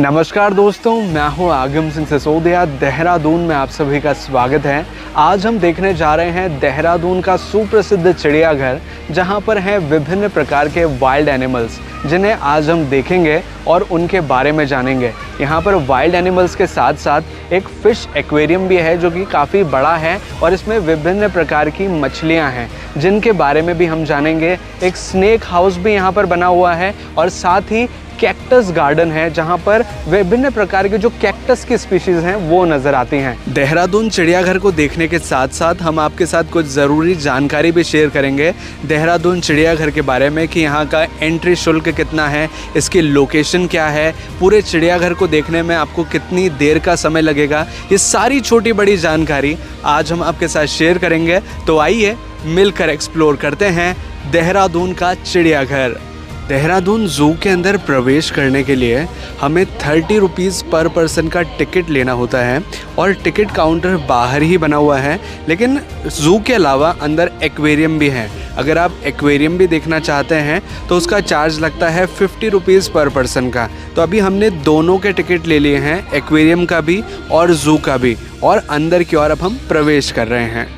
नमस्कार दोस्तों, मैं हूं आगम सिंह सिसोदिया। देहरादून में आप सभी का स्वागत है। आज हम देखने जा रहे हैं देहरादून का सुप्रसिद्ध चिड़ियाघर, जहां पर हैं विभिन्न प्रकार के वाइल्ड एनिमल्स, जिन्हें आज हम देखेंगे और उनके बारे में जानेंगे। यहाँ पर वाइल्ड एनिमल्स के साथ साथ एक फ़िश एक्वेरियम भी है, जो कि काफ़ी बड़ा है और इसमें विभिन्न प्रकार की मछलियाँ हैं, जिनके बारे में भी हम जानेंगे। एक स्नेक हाउस भी यहाँ पर बना हुआ है और साथ ही कैक्टस गार्डन है, जहां पर विभिन्न प्रकार के जो कैक्टस की स्पीशीज हैं वो नजर आती हैं। देहरादून चिड़ियाघर को देखने के साथ साथ हम आपके साथ कुछ ज़रूरी जानकारी भी शेयर करेंगे देहरादून चिड़ियाघर के बारे में, कि यहाँ का एंट्री शुल्क कितना है, इसकी लोकेशन क्या है, पूरे चिड़ियाघर को देखने में आपको कितनी देर का समय लगेगा। ये सारी छोटी बड़ी जानकारी आज हम आपके साथ शेयर करेंगे। तो आइए मिलकर एक्सप्लोर करते हैं देहरादून का चिड़ियाघर। देहरादून ज़ू के अंदर प्रवेश करने के लिए हमें 30 रुपीज़ पर पर्सन का टिकट लेना होता है और टिकट काउंटर बाहर ही बना हुआ है। लेकिन ज़ू के अलावा अंदर एक्वेरियम भी है। अगर आप एक्वेरियम भी देखना चाहते हैं तो उसका चार्ज लगता है 50 रुपीज़ पर पर्सन का। तो अभी हमने दोनों के टिकट ले लिए हैं, एक्वेरियम का भी और ज़ू का भी, और अंदर की ओर अब हम प्रवेश कर रहे हैं।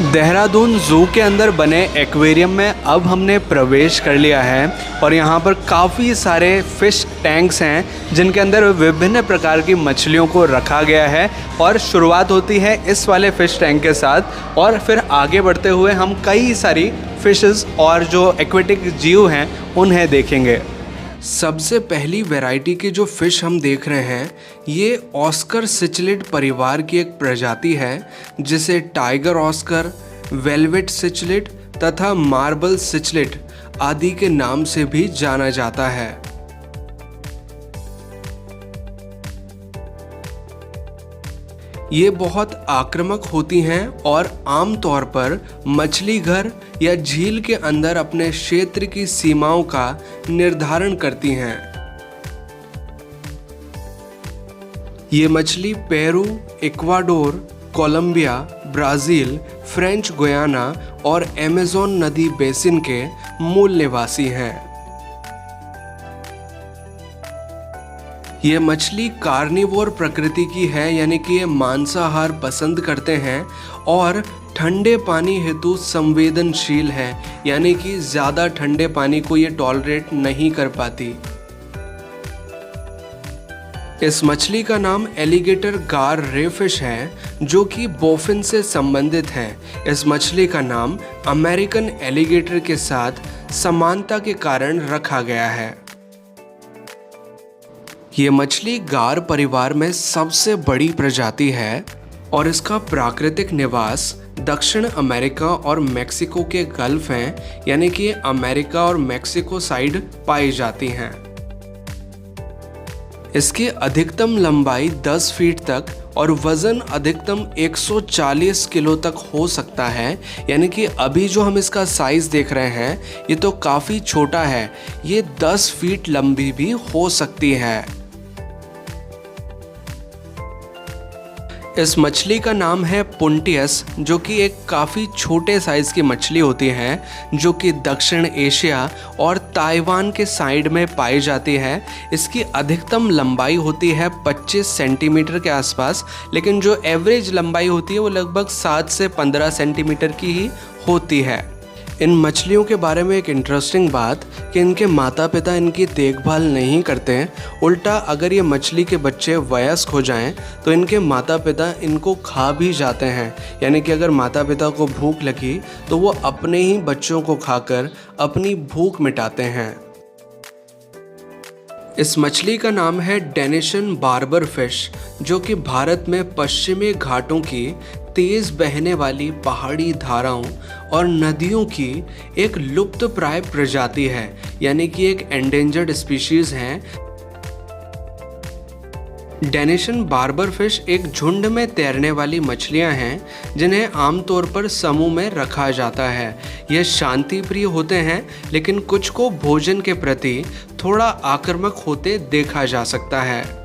देहरादून ज़ू के अंदर बने एक्वेरियम में अब हमने प्रवेश कर लिया है और यहाँ पर काफ़ी सारे फ़िश टैंक्स हैं, जिनके अंदर विभिन्न प्रकार की मछलियों को रखा गया है। और शुरुआत होती है इस वाले फ़िश टैंक के साथ, और फिर आगे बढ़ते हुए हम कई सारी फ़िशेस और जो एक्वेटिक जीव हैं उन्हें देखेंगे। सबसे पहली वैरायटी के जो फ़िश हम देख रहे हैं, ये ऑस्कर सिचलिड परिवार की एक प्रजाति है, जिसे टाइगर ऑस्कर, वेलवेट सिचलिड तथा मार्बल सिचलिड आदि के नाम से भी जाना जाता है। ये बहुत आक्रामक होती हैं और आमतौर पर मछली घर या झील के अंदर अपने क्षेत्र की सीमाओं का निर्धारण करती हैं। ये मछली Peru, Ecuador, Colombia, Brazil, French Guiana और अमेज़न नदी बेसिन के मूल निवासी हैं। ये मछली कार्निवोर प्रकृति की है, यानी कि ये मांसाहार पसंद करते हैं और ठंडे पानी हेतु संवेदनशील है, यानी कि ज़्यादा ठंडे पानी को ये टॉलरेट नहीं कर पाती। इस मछली का नाम एलिगेटर गार रेफिश है, जो कि बोफिन से संबंधित है। इस मछली का नाम अमेरिकन एलिगेटर के साथ समानता के कारण रखा गया है। ये मछली गार परिवार में सबसे बड़ी प्रजाति है और इसका प्राकृतिक निवास दक्षिण अमेरिका और मेक्सिको के गल्फ हैं, यानी कि अमेरिका और मेक्सिको साइड पाई जाती हैं। इसकी अधिकतम लंबाई 10 फीट तक और वज़न अधिकतम 140 किलो तक हो सकता है, यानी कि अभी जो हम इसका साइज़ देख रहे हैं ये तो काफ़ी छोटा है। ये 10 फीट लंबी भी हो सकती है। इस मछली का नाम है पुंटियस, जो कि एक काफ़ी छोटे साइज़ की मछली होती है, जो कि दक्षिण एशिया और ताइवान के साइड में पाई जाती है। इसकी अधिकतम लंबाई होती है 25 सेंटीमीटर के आसपास, लेकिन जो एवरेज लंबाई होती है वो लगभग 7 से 15 सेंटीमीटर की ही होती है। इन मछलियों के बारे में एक इंटरेस्टिंग बात कि इनके माता पिता इनकी देखभाल नहीं करते हैं। उल्टा अगर ये मछली के बच्चे वयस्क हो जाएं तो इनके माता पिता इनको खा भी जाते हैं, यानी कि अगर माता पिता को भूख लगी तो वो अपने ही बच्चों को खाकर अपनी भूख मिटाते हैं। इस मछली का नाम है डेनिशन बार्बर फिश, जो कि भारत में पश्चिमी घाटों की तेज बहने वाली पहाड़ी धाराओं और नदियों की एक लुप्तप्राय प्रजाति है, यानी कि एक एंडेंजर्ड स्पीशीज है। डेनिशन बार्बर फिश एक झुंड में तैरने वाली मछलियां हैं, जिन्हें आमतौर पर समूह में रखा जाता है। ये शांति प्रिय होते हैं, लेकिन कुछ को भोजन के प्रति थोड़ा आक्रामक होते देखा जा सकता है।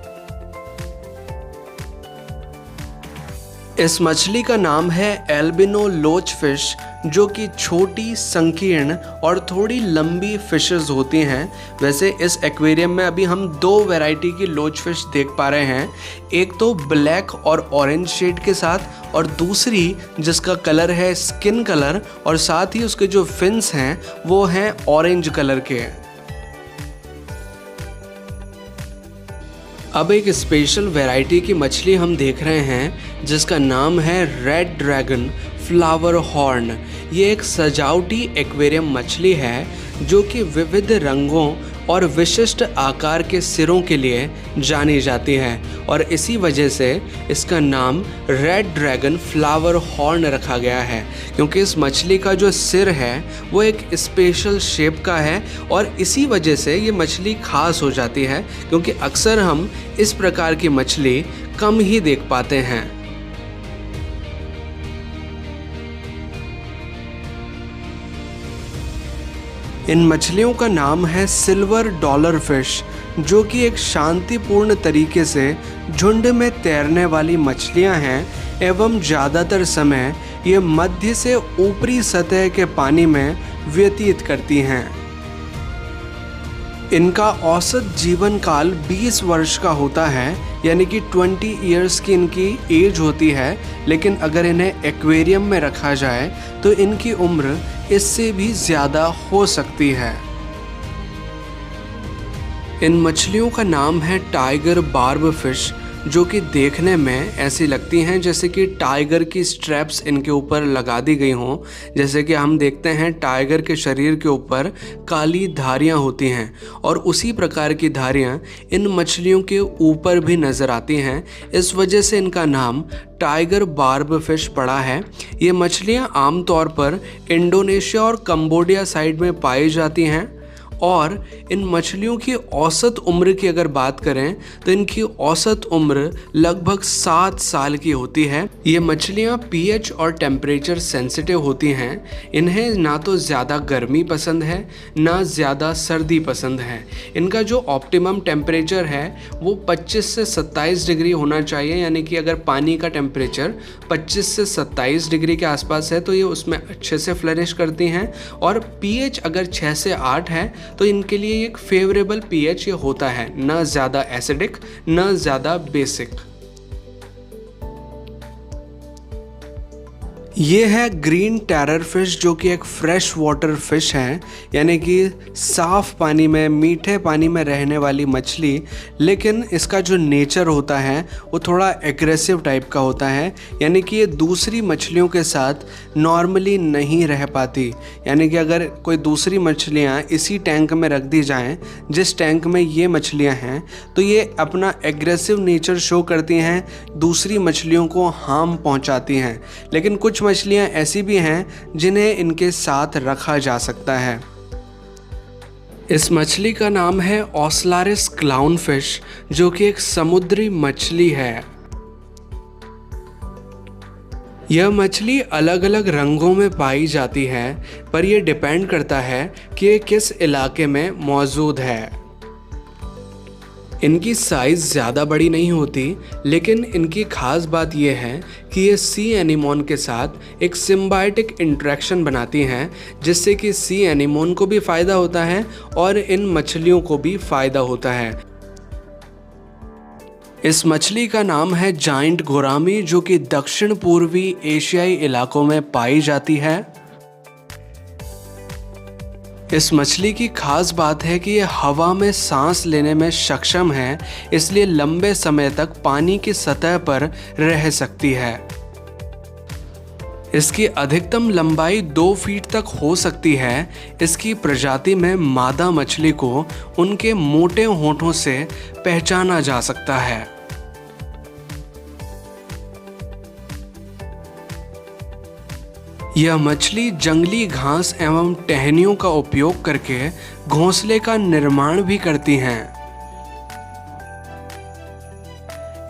इस मछली का नाम है एल्बिनो लोच फिश, जो कि छोटी, संकीर्ण और थोड़ी लंबी फिशेस होती हैं। वैसे इस एक्वेरियम में अभी हम दो वैरायटी की लोच फिश देख पा रहे हैं, एक तो ब्लैक और ऑरेंज शेड के साथ और दूसरी जिसका कलर है स्किन कलर और साथ ही उसके जो फिन्स हैं वो हैं ऑरेंज कलर के। अब एक स्पेशल वैरायटी की मछली हम देख रहे हैं जिसका नाम है रेड ड्रैगन फ्लावर हॉर्न। ये एक सजावटी एक्वेरियम मछली है जो कि विविध रंगों और विशिष्ट आकार के सिरों के लिए जानी जाती है और इसी वजह से इसका नाम रेड ड्रैगन फ्लावर हॉर्न रखा गया है, क्योंकि इस मछली का जो सिर है वो एक स्पेशल शेप का है और इसी वजह से ये मछली खास हो जाती है, क्योंकि अक्सर हम इस प्रकार की मछली कम ही देख पाते हैं। इन मछलियों का नाम है सिल्वर डॉलर फिश, जो कि एक शांतिपूर्ण तरीके से झुंड में तैरने वाली मछलियां हैं एवं ज़्यादातर समय ये मध्य से ऊपरी सतह के पानी में व्यतीत करती हैं। इनका औसत जीवन काल 20 वर्ष का होता है, यानी कि 20 इयर्स की इनकी एज होती है, लेकिन अगर इन्हें एक्वेरियम में रखा जाए तो इनकी उम्र इससे भी ज़्यादा हो सकती है। इन मछलियों का नाम है टाइगर बार्ब फिश, जो कि देखने में ऐसी लगती हैं जैसे कि टाइगर की स्ट्रैप्स इनके ऊपर लगा दी गई हों। जैसे कि हम देखते हैं टाइगर के शरीर के ऊपर काली धारियां होती हैं और उसी प्रकार की धारियां इन मछलियों के ऊपर भी नज़र आती हैं। इस वजह से इनका नाम टाइगर बार्ब फिश पड़ा है। ये मछलियां आमतौर पर इंडोनेशिया और कंबोडिया साइड में पाई जाती हैं और इन मछलियों की औसत उम्र की अगर बात करें तो इनकी औसत उम्र लगभग 7 साल की होती है। ये मछलियाँ पीएच और टेम्परेचर सेंसिटिव होती हैं। इन्हें ना तो ज़्यादा गर्मी पसंद है ना ज़्यादा सर्दी पसंद है। इनका जो ऑप्टिमम टेम्परेचर है वो 25 से 27 डिग्री होना चाहिए, यानी कि अगर पानी का टेम्परेचर 25 से 27 डिग्री के आसपास है तो ये उसमें अच्छे से फ्लरिश करती हैं और पीएच अगर 6 से 8 है तो इनके लिए एक फेवरेबल पीएच ये होता है, ना ज़्यादा एसिडिक ना ज़्यादा बेसिक। ये है ग्रीन टेरर फिश, जो कि एक फ्रेश वाटर फिश है, यानी कि साफ़ पानी में, मीठे पानी में रहने वाली मछली। लेकिन इसका जो नेचर होता है वो थोड़ा एग्रेसिव टाइप का होता है, यानी कि ये दूसरी मछलियों के साथ नॉर्मली नहीं रह पाती। यानी कि अगर कोई दूसरी मछलियाँ इसी टैंक में रख दी जाएँ जिस टैंक में ये मछलियाँ हैं, तो ये अपना एग्रेसिव नेचर शो करती हैं, दूसरी मछलियों को हार्म पहुँचाती हैं। लेकिन कुछ मछलियाँ ऐसी भी हैं जिन्हें इनके साथ रखा जा सकता है। इस मछली का नाम है ओसलारिस क्लाउन फिश, जो कि एक समुद्री मछली है। यह मछली अलग अलग रंगों में पाई जाती है, पर यह डिपेंड करता है कि ये किस इलाके में मौजूद है। इनकी साइज़ ज़्यादा बड़ी नहीं होती, लेकिन इनकी खास बात यह है कि ये सी एनीमोन के साथ एक सिम्बायोटिक इंटरेक्शन बनाती हैं, जिससे कि सी एनीमोन को भी फ़ायदा होता है और इन मछलियों को भी फ़ायदा होता है। इस मछली का नाम है जाइंट गोरामी, जो कि दक्षिण पूर्वी एशियाई इलाकों में पाई जाती है। इस मछली की खास बात है कि ये हवा में सांस लेने में सक्षम है, इसलिए लंबे समय तक पानी की सतह पर रह सकती है। इसकी अधिकतम लंबाई 2 फीट तक हो सकती है। इसकी प्रजाति में मादा मछली को उनके मोटे होंठों से पहचाना जा सकता है। यह मछली जंगली घास एवं टहनियों का उपयोग करके घोंसले का निर्माण भी करती हैं।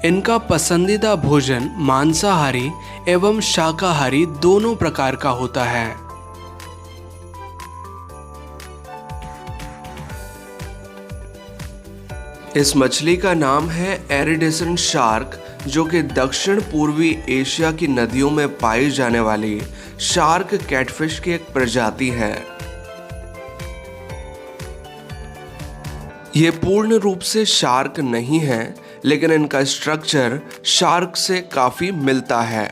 इनका पसंदीदा भोजन मांसाहारी एवं शाकाहारी दोनों प्रकार का होता है। इस मछली का नाम है एरिडेसेंट शार्क, जो कि दक्षिण पूर्वी एशिया की नदियों में पाई जाने वाली शार्क कैटफिश की एक प्रजाति है। ये पूर्ण रूप से शार्क नहीं है, लेकिन इनका स्ट्रक्चर शार्क से काफी मिलता है।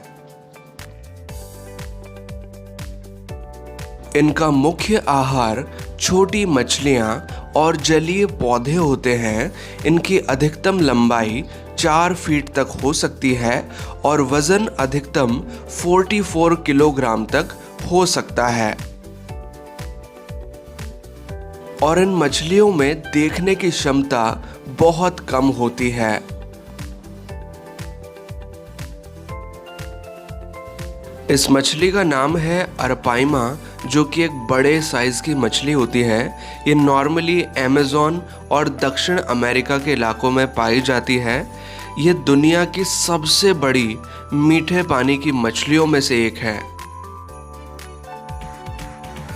इनका मुख्य आहार छोटी मछलियां और जलीय पौधे होते हैं। इनकी अधिकतम लंबाई 4 फीट तक हो सकती है और वजन अधिकतम 44 किलोग्राम तक हो सकता है। और इन मछलियों में देखने की क्षमता बहुत कम होती है। इस मछली का नाम है अरपाइमा, जो कि एक बड़े साइज की मछली होती है। ये नॉर्मली अमेज़न और दक्षिण अमेरिका के इलाकों में पाई जाती है। ये दुनिया की सबसे बड़ी मीठे पानी की मछलियों में से एक है।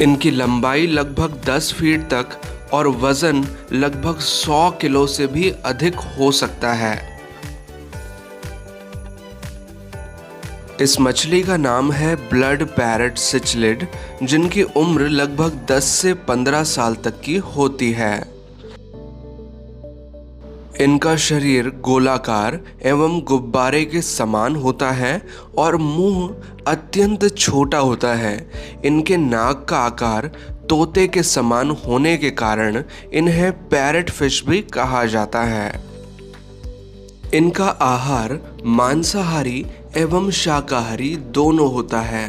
इनकी लंबाई लगभग 10 फीट तक और वजन लगभग 100 किलो से भी अधिक हो सकता है। इस मछली का नाम है ब्लड पैरेट सिचलिड, जिनकी उम्र लगभग 10 से 15 साल तक की होती है। इनका शरीर गोलाकार एवं गुब्बारे के समान होता है और मुंह अत्यंत छोटा होता है। इनके नाक का आकार तोते के समान होने के कारण इन्हें पैरेट फिश भी कहा जाता है। इनका आहार मांसाहारी एवं शाकाहारी दोनों होता है।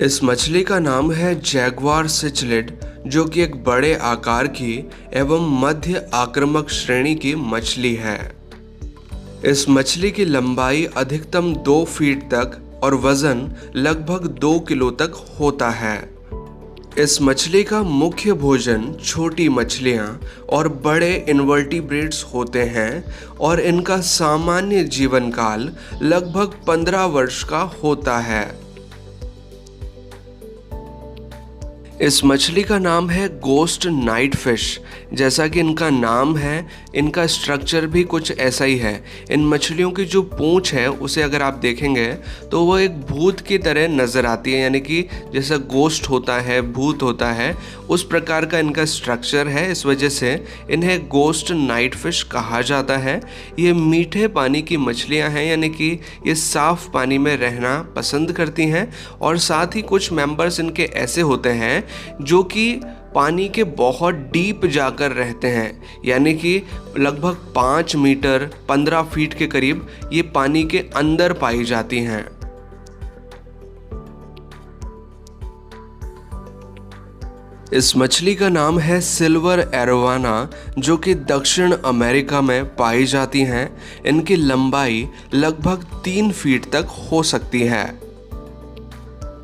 इस मछली का नाम है जैगुआर सिचलिड, जो कि एक बड़े आकार की एवं मध्य आक्रामक श्रेणी की मछली है। इस मछली की लंबाई अधिकतम 2 फीट तक और वजन लगभग 2 किलो तक होता है। इस मछली का मुख्य भोजन छोटी मछलियां और बड़े इनवर्टिब्रेट्स होते हैं और इनका सामान्य जीवन काल लगभग 15 वर्ष का होता है। इस मछली का नाम है गोस्ट नाइट फिश। जैसा कि इनका नाम है, इनका स्ट्रक्चर भी कुछ ऐसा ही है। इन मछलियों की जो पूंछ है उसे अगर आप देखेंगे तो वो एक भूत की तरह नज़र आती है, यानी कि जैसा गोस्ट होता है, भूत होता है, उस प्रकार का इनका स्ट्रक्चर है। इस वजह से इन्हें गोस्ट नाइट फिश कहा जाता है। ये मीठे पानी की मछलियाँ हैं, यानी कि ये साफ़ पानी में रहना पसंद करती हैं। और साथ ही कुछ मेंबर्स इनके ऐसे होते हैं जो कि पानी के बहुत डीप जाकर रहते हैं, यानी कि लगभग 5 मीटर 15 फीट के करीब ये पानी के अंदर पाई जाती हैं। इस मछली का नाम है सिल्वर एरोवाना, जो कि दक्षिण अमेरिका में पाई जाती हैं। इनकी लंबाई लगभग 3 फीट तक हो सकती है।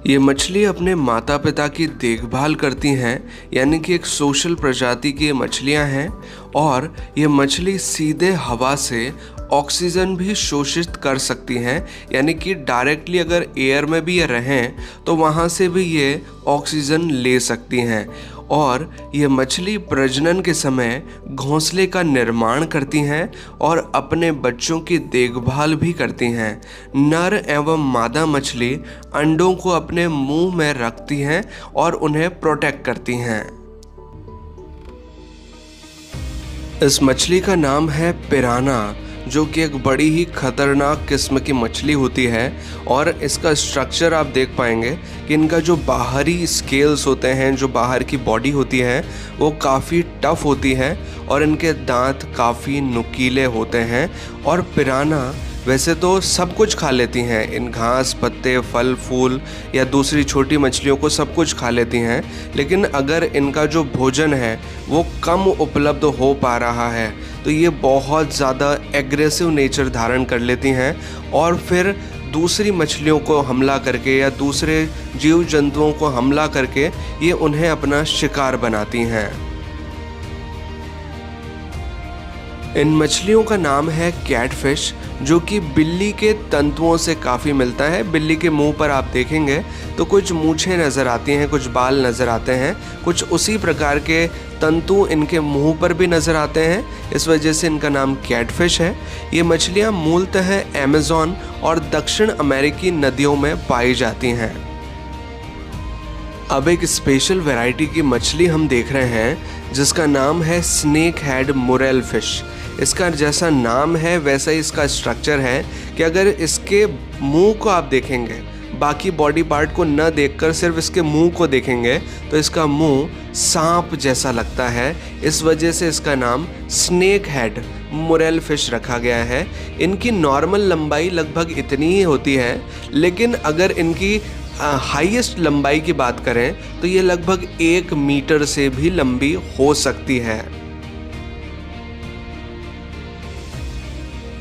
ये मछली अपने माता पिता की देखभाल करती हैं, यानी कि एक सोशल प्रजाति की मछलियां हैं। और ये मछली सीधे हवा से ऑक्सीजन भी शोषित कर सकती हैं, यानी कि डायरेक्टली अगर एयर में भी ये रहें तो वहाँ से भी ये ऑक्सीजन ले सकती हैं। और ये मछली प्रजनन के समय घोंसले का निर्माण करती हैं और अपने बच्चों की देखभाल भी करती हैं। नर एवं मादा मछली अंडों को अपने मुंह में रखती हैं और उन्हें प्रोटेक्ट करती हैं। इस मछली का नाम है पिराना, जो कि एक बड़ी ही खतरनाक किस्म की मछली होती है। और इसका स्ट्रक्चर आप देख पाएंगे कि इनका जो बाहरी स्केल्स होते हैं, जो बाहर की बॉडी होती है, वो काफ़ी टफ होती है और इनके दांत काफ़ी नुकीले होते हैं। और पिराना वैसे तो सब कुछ खा लेती हैं, इन घास पत्ते फल फूल या दूसरी छोटी मछलियों को सब कुछ खा लेती हैं। लेकिन अगर इनका जो भोजन है वो कम उपलब्ध हो पा रहा है तो ये बहुत ज़्यादा एग्रेसिव नेचर धारण कर लेती हैं और फिर दूसरी मछलियों को हमला करके या दूसरे जीव जंतुओं को हमला करके ये उन्हें अपना शिकार बनाती हैं। इन मछलियों का नाम है कैटफिश, जो कि बिल्ली के तंतुओं से काफ़ी मिलता है। बिल्ली के मुंह पर आप देखेंगे तो कुछ मूछें नज़र आती हैं, कुछ बाल नज़र आते हैं, कुछ उसी प्रकार के तंतु इनके मुंह पर भी नज़र आते हैं। इस वजह से इनका नाम कैटफिश है। ये मछलियाँ मूलतः अमेज़न और दक्षिण अमेरिकी नदियों में पाई जाती हैं। अब एक स्पेशल वैरायटी की मछली हम देख रहे हैं जिसका नाम है स्नेक हेड मुरेल फिश। इसका जैसा नाम है वैसा ही इसका स्ट्रक्चर है कि अगर इसके मुंह को आप देखेंगे, बाकी बॉडी पार्ट को न देखकर सिर्फ इसके मुंह को देखेंगे तो इसका मुंह सांप जैसा लगता है। इस वजह से इसका नाम स्नेक हेड मुरेल फिश रखा गया है। इनकी नॉर्मल लंबाई लगभग इतनी ही होती है, लेकिन अगर इनकी हाईएस्ट लंबाई की बात करें तो ये लगभग 1 मीटर से भी लंबी हो सकती है।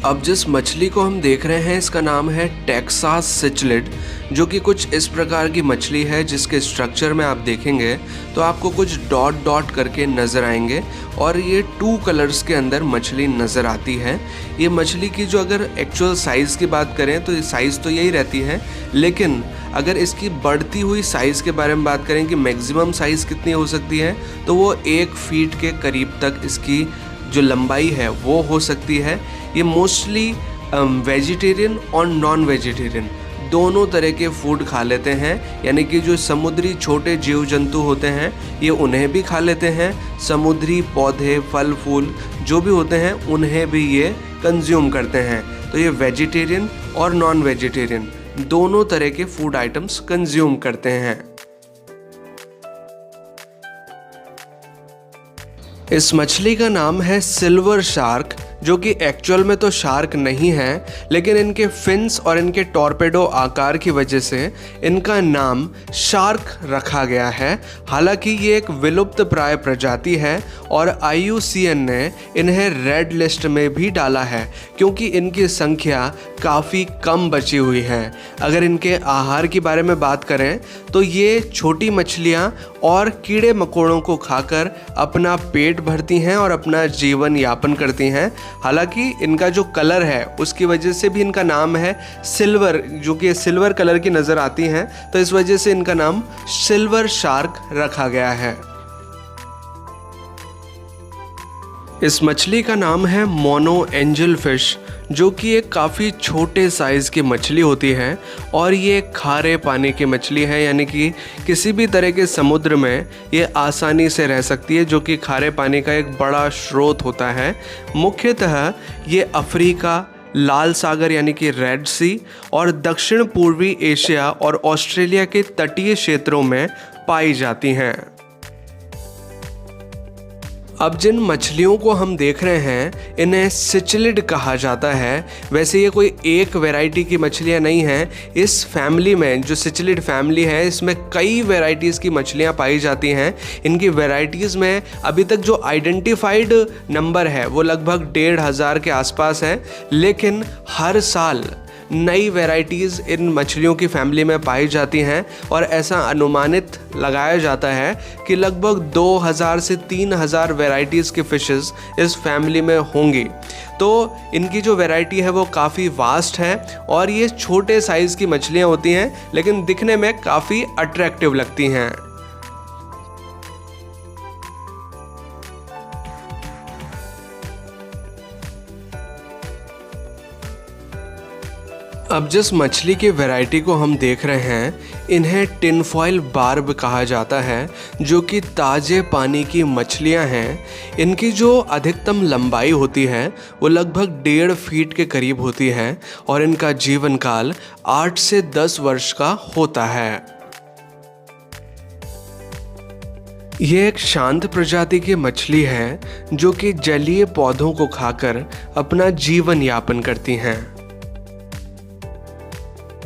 अब जिस मछली को हम देख रहे हैं इसका नाम है टेक्सास सिचलिड, जो कि कुछ इस प्रकार की मछली है जिसके स्ट्रक्चर में आप देखेंगे तो आपको कुछ डॉट डॉट करके नज़र आएंगे और ये 2 कलर्स के अंदर मछली नज़र आती है। ये मछली की जो अगर एक्चुअल साइज़ की बात करें तो साइज़ तो यही रहती है, लेकिन अगर इसकी बढ़ती हुई साइज़ के बारे में बात करें कि मैक्सिमम साइज़ कितनी हो सकती है तो वो 1 फीट के करीब तक इसकी जो लंबाई है वो हो सकती है। ये मोस्टली वेजिटेरियन और नॉन वेजिटेरियन दोनों तरह के फूड खा लेते हैं, यानी कि जो समुद्री छोटे जीव जंतु होते हैं ये उन्हें भी खा लेते हैं, समुद्री पौधे फल फूल जो भी होते हैं उन्हें भी ये कंज्यूम करते हैं। तो ये वेजिटेरियन और नॉन वेजिटेरियन दोनों तरह के फूड आइटम्स कंज्यूम करते हैं। इस मछली का नाम है सिल्वर शार्क, जो कि एक्चुअल में तो शार्क नहीं है, लेकिन इनके फिन्स और इनके टॉर्पेडो आकार की वजह से इनका नाम शार्क रखा गया है। हालांकि ये एक विलुप्त प्राय प्रजाति है और IUCN ने इन्हें रेड लिस्ट में भी डाला है क्योंकि इनकी संख्या काफ़ी कम बची हुई है। अगर इनके आहार के बारे में बात करें तो ये छोटी मछलियाँ और कीड़े मकोड़ों को खाकर अपना पेट भरती हैं और अपना जीवन यापन करती हैं। हालांकि इनका जो कलर है उसकी वजह से भी इनका नाम है सिल्वर, जो कि सिल्वर कलर की नज़र आती हैं, तो इस वजह से इनका नाम सिल्वर शार्क रखा गया है। इस मछली का नाम है मोनो एंजल फिश, जो कि एक काफ़ी छोटे साइज़ की मछली होती है और ये खारे पानी की मछली है, यानी कि किसी भी तरह के समुद्र में ये आसानी से रह सकती है, जो कि खारे पानी का एक बड़ा स्रोत होता है। मुख्यतः ये अफ्रीका, लाल सागर यानी कि रेड सी और दक्षिण पूर्वी एशिया और ऑस्ट्रेलिया के तटीय क्षेत्रों में पाई जाती हैं। अब जिन मछलियों को हम देख रहे हैं इन्हें सिचलिड कहा जाता है। वैसे ये कोई एक वैरायटी की मछलियाँ नहीं हैं। इस फैमिली में जो सिचलिड फैमिली है इसमें कई वैरायटीज़ की मछलियाँ पाई जाती हैं। इनकी वैरायटीज़ में अभी तक जो आइडेंटिफाइड नंबर है वो लगभग 1,500 के आसपास है, लेकिन हर साल नई वैरायटीज़ इन मछलियों की फैमिली में पाई जाती हैं और ऐसा अनुमानित लगाया जाता है कि लगभग 2,000 से 3,000 वैरायटीज़ के फिशेस इस फैमिली में होंगी। तो इनकी जो वैरायटी है वो काफ़ी वास्ट है और ये छोटे साइज़ की मछलियाँ होती हैं, लेकिन दिखने में काफ़ी अट्रैक्टिव लगती हैं। अब जिस मछली की वैरायटी को हम देख रहे हैं इन्हें टिन फॉइल बार्ब कहा जाता है, जो कि ताज़े पानी की मछलियां हैं। इनकी जो अधिकतम लंबाई होती है वो लगभग 1.5 फीट के करीब होती है और इनका जीवन काल 8 से 10 वर्ष का होता है। ये एक शांत प्रजाति की मछली है जो कि जलीय पौधों को खाकर अपना जीवन यापन करती हैं।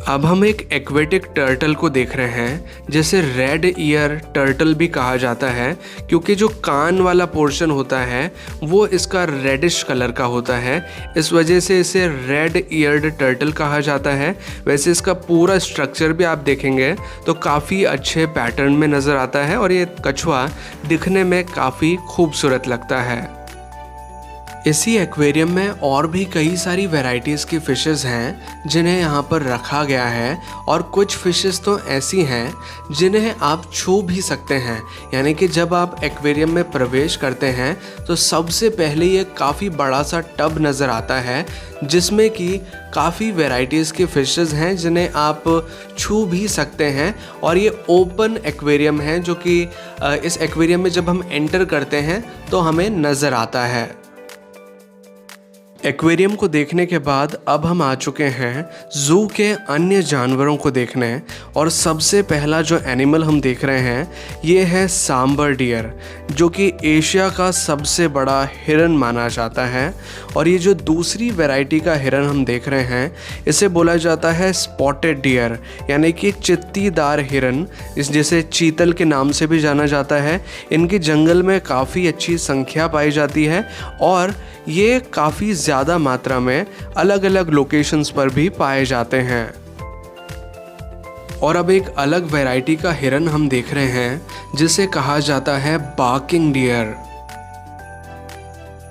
अब हम एक एक्वेटिक टर्टल को देख रहे हैं, जैसे रेड ईयर टर्टल भी कहा जाता है, क्योंकि जो कान वाला पोर्शन होता है वो इसका रेडिश कलर का होता है। इस वजह से इसे रेड ईयर्ड टर्टल कहा जाता है। वैसे इसका पूरा स्ट्रक्चर भी आप देखेंगे तो काफ़ी अच्छे पैटर्न में नज़र आता है और ये कछुआ दिखने में काफ़ी खूबसूरत लगता है। इसी एक्वेरियम में और भी कई सारी वैरायटीज़ की फ़िशेस हैं जिन्हें यहाँ पर रखा गया है, और कुछ फ़िशेस तो ऐसी हैं जिन्हें आप छू भी सकते हैं। यानी कि जब आप एक्वेरियम में प्रवेश करते हैं तो सबसे पहले ये काफ़ी बड़ा सा टब नज़र आता है जिसमें कि काफ़ी वैरायटीज़ के फ़िशेस हैं जिन्हें आप छू भी सकते हैं। और ये ओपन एक्वेरियम है जो कि इस एक्वेरियम में जब हम एंटर करते हैं तो हमें नज़र आता है। एक्वेरियम को देखने के बाद अब हम आ चुके हैं ज़ू के अन्य जानवरों को देखने, और सबसे पहला जो एनिमल हम देख रहे हैं ये है सांबर डियर, जो कि एशिया का सबसे बड़ा हिरन माना जाता है। और ये जो दूसरी वैरायटी का हिरन हम देख रहे हैं इसे बोला जाता है स्पॉटेड डियर, यानी कि चित्तीदार हिरन, जिसे चीतल के नाम से भी जाना जाता है। इनकी जंगल में काफ़ी अच्छी संख्या पाई जाती है और ये काफ़ी ज़्यादा मात्रा में अलग अलग लोकेशंस पर भी पाए जाते हैं। और अब एक अलग वैरायटी का हिरन हम देख रहे हैं जिसे कहा जाता है बार्किंग डियर।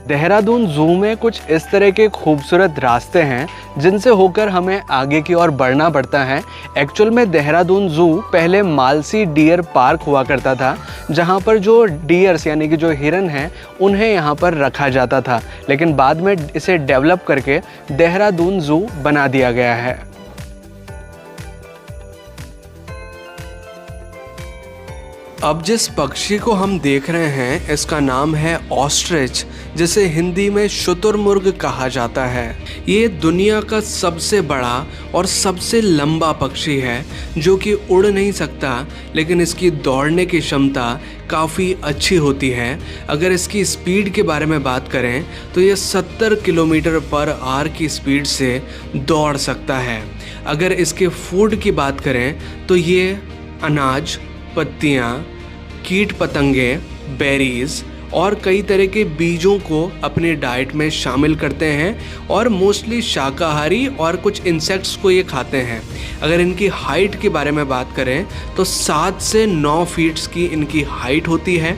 देहरादून ज़ू में कुछ इस तरह के खूबसूरत रास्ते हैं जिनसे होकर हमें आगे की ओर बढ़ना पड़ता है। एक्चुअल में देहरादून ज़ू पहले मालसी डियर पार्क हुआ करता था, जहां पर जो डियर्स यानी कि जो हिरन हैं उन्हें यहां पर रखा जाता था, लेकिन बाद में इसे डेवलप करके देहरादून ज़ू बना दिया गया है। अब जिस पक्षी को हम देख रहे हैं इसका नाम है ऑस्ट्रिच, जिसे हिंदी में शुतुरमुर्ग कहा जाता है। ये दुनिया का सबसे बड़ा और सबसे लंबा पक्षी है जो कि उड़ नहीं सकता, लेकिन इसकी दौड़ने की क्षमता काफ़ी अच्छी होती है। अगर इसकी स्पीड के बारे में बात करें तो ये 70 किलोमीटर पर आवर की स्पीड से दौड़ सकता है। अगर इसके फूड की बात करें तो ये अनाज, पत्तियाँ, कीट पतंगे, बेरीज और कई तरह के बीजों को अपने डाइट में शामिल करते हैं, और मोस्टली शाकाहारी और कुछ इंसेक्ट्स को ये खाते हैं। अगर इनकी हाइट के बारे में बात करें तो 7 से 9 फीट्स की इनकी हाइट होती है।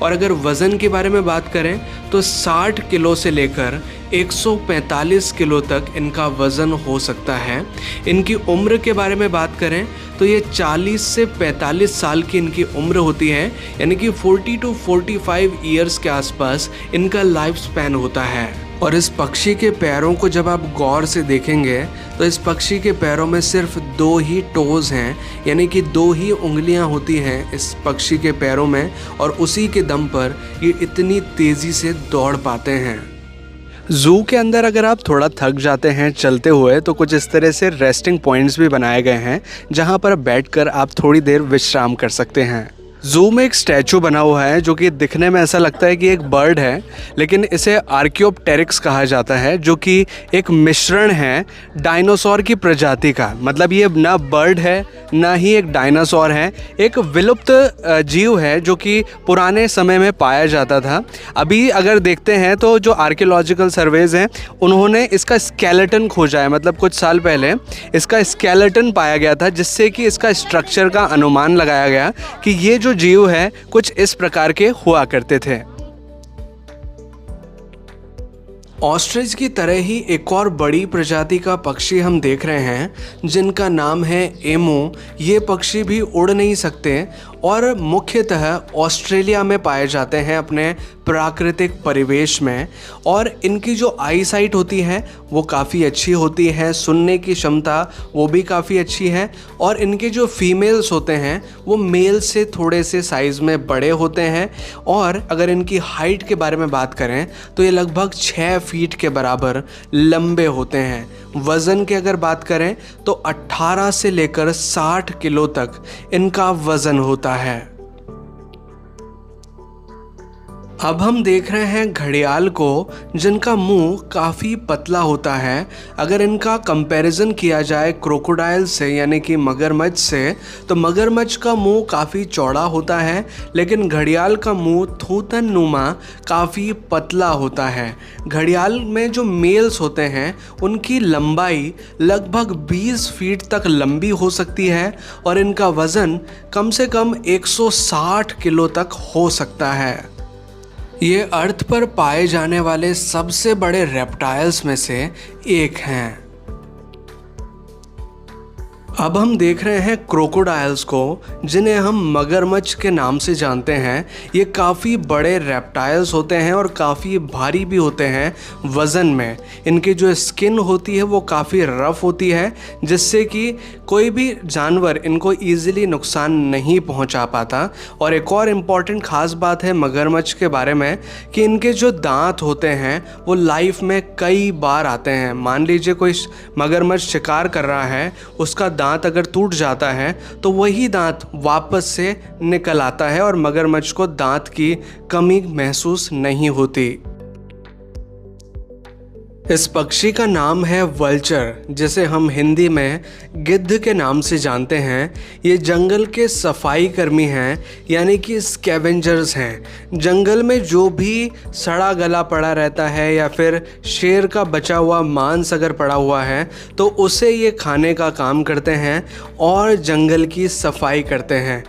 और अगर वज़न के बारे में बात करें तो 60 किलो से लेकर 145 किलो तक इनका वज़न हो सकता है। इनकी उम्र के बारे में बात करें तो ये 40 से 45 साल की इनकी उम्र होती है, यानी कि 40 to 45 ईयर्स के आसपास इनका लाइफ स्पैन होता है। और इस पक्षी के पैरों को जब आप गौर से देखेंगे तो इस पक्षी के पैरों में सिर्फ 2 ही टोज़ हैं, यानी कि 2 ही उंगलियां होती हैं इस पक्षी के पैरों में, और उसी के दम पर ये इतनी तेज़ी से दौड़ पाते हैं। ज़ू के अंदर अगर आप थोड़ा थक जाते हैं चलते हुए तो कुछ इस तरह से रेस्टिंग पॉइंट्स भी बनाए गए हैं जहां पर बैठकर आप थोड़ी देर विश्राम कर सकते हैं। ज़ू में एक स्टैचू बना हुआ है जो कि दिखने में ऐसा लगता है कि एक बर्ड है, लेकिन इसे आर्कियोप्टेरिक्स कहा जाता है, जो कि एक मिश्रण है डायनासोर की प्रजाति का। मतलब ये ना बर्ड है ना ही एक डायनासोर है, एक विलुप्त जीव है जो कि पुराने समय में पाया जाता था। अभी अगर देखते हैं तो जो आर्कियोलॉजिकल सर्वेज हैं उन्होंने इसका स्केलेटन खोजा है, मतलब कुछ साल पहले इसका स्केलेटन पाया गया था, जिससे कि इसका स्ट्रक्चर का अनुमान लगाया गया कि ये जो जीव है कुछ इस प्रकार के हुआ करते थे। ऑस्ट्रिच की तरह ही एक और बड़ी प्रजाति का पक्षी हम देख रहे हैं जिनका नाम है एमू। ये पक्षी भी उड़ नहीं सकते और मुख्यतः ऑस्ट्रेलिया में पाए जाते हैं अपने प्राकृतिक परिवेश में। और इनकी जो आई साइट होती है वो काफ़ी अच्छी होती है, सुनने की क्षमता वो भी काफ़ी अच्छी है। और इनके जो फीमेल्स होते हैं वो मेल से थोड़े से साइज़ में बड़े होते हैं। और अगर इनकी हाइट के बारे में बात करें तो ये लगभग 6 फीट के बराबर लंबे होते हैं। वज़न की अगर बात करें तो 18 से लेकर 60 किलो तक इनका वज़न होता है। अब हम देख रहे हैं घड़ियाल को, जिनका मुंह काफ़ी पतला होता है। अगर इनका कंपैरिजन किया जाए क्रोकोडाइल से यानी कि मगरमच्छ से, तो मगरमच्छ का मुंह काफ़ी चौड़ा होता है, लेकिन घड़ियाल का मुंह थूथन नुमा काफ़ी पतला होता है। घड़ियाल में जो मेल्स होते हैं उनकी लंबाई लगभग 20 फीट तक लंबी हो सकती है और इनका वज़न कम से कम 160 किलो तक हो सकता है। ये अर्थ पर पाए जाने वाले सबसे बड़े रेप्टाइल्स में से एक हैं। अब हम देख रहे हैं क्रोकोडाइल्स को, जिन्हें हम मगरमच्छ के नाम से जानते हैं। ये काफ़ी बड़े रेप्टाइल्स होते हैं और काफ़ी भारी भी होते हैं वज़न में। इनकी जो स्किन होती है वो काफ़ी रफ़ होती है, जिससे कि कोई भी जानवर इनको ईज़िली नुकसान नहीं पहुंचा पाता। और एक और इम्पॉर्टेंट ख़ास बात है मगरमच्छ के बारे में कि इनके जो दांत होते हैं वो लाइफ में कई बार आते हैं। मान लीजिए कोई मगरमच्छ शिकार कर रहा है, उसका दांत अगर टूट जाता है तो वही दांत वापस से निकल आता है और मगरमच्छ को दांत की कमी महसूस नहीं होती। इस पक्षी का नाम है वल्चर, जिसे हम हिंदी में गिद्ध के नाम से जानते हैं। ये जंगल के सफाई कर्मी हैं, यानी कि स्कैवेंजर्स हैं। जंगल में जो भी सड़ा गला पड़ा रहता है या फिर शेर का बचा हुआ मांस अगर पड़ा हुआ है तो उसे ये खाने का काम करते हैं और जंगल की सफाई करते हैं।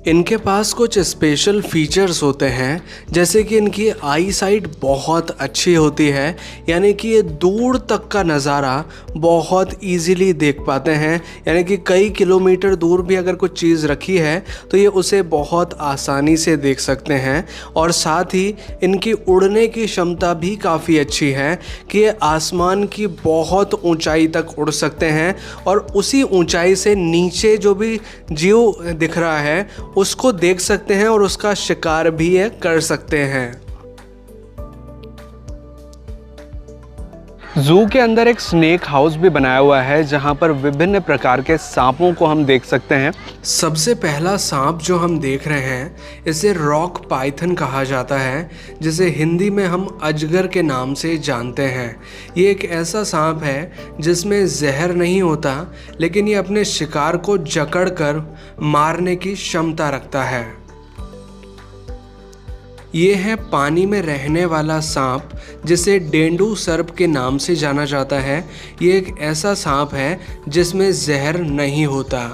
इनके पास कुछ स्पेशल फीचर्स होते हैं, जैसे कि इनकी आई साइट बहुत अच्छी होती है, यानी कि ये दूर तक का नज़ारा बहुत इजीली देख पाते हैं। यानी कि कई किलोमीटर दूर भी अगर कुछ चीज़ रखी है तो ये उसे बहुत आसानी से देख सकते हैं। और साथ ही इनकी उड़ने की क्षमता भी काफ़ी अच्छी है कि ये आसमान की बहुत ऊंचाई तक उड़ सकते हैं और उसी ऊंचाई से नीचे जो भी जीव दिख रहा है उसको देख सकते हैं और उसका शिकार भी ये कर सकते हैं। जू के अंदर एक स्नेक हाउस भी बनाया हुआ है, जहां पर विभिन्न प्रकार के सांपों को हम देख सकते हैं। सबसे पहला सांप जो हम देख रहे हैं इसे रॉक पाइथन कहा जाता है, जिसे हिंदी में हम अजगर के नाम से जानते हैं। ये एक ऐसा सांप है जिसमें जहर नहीं होता, लेकिन ये अपने शिकार को जकड़कर मारने की क्षमता रखता है। ये है पानी में रहने वाला सांप, जिसे डेंडू सर्प के नाम से जाना जाता है। ये एक ऐसा सांप है जिसमें जहर नहीं होता।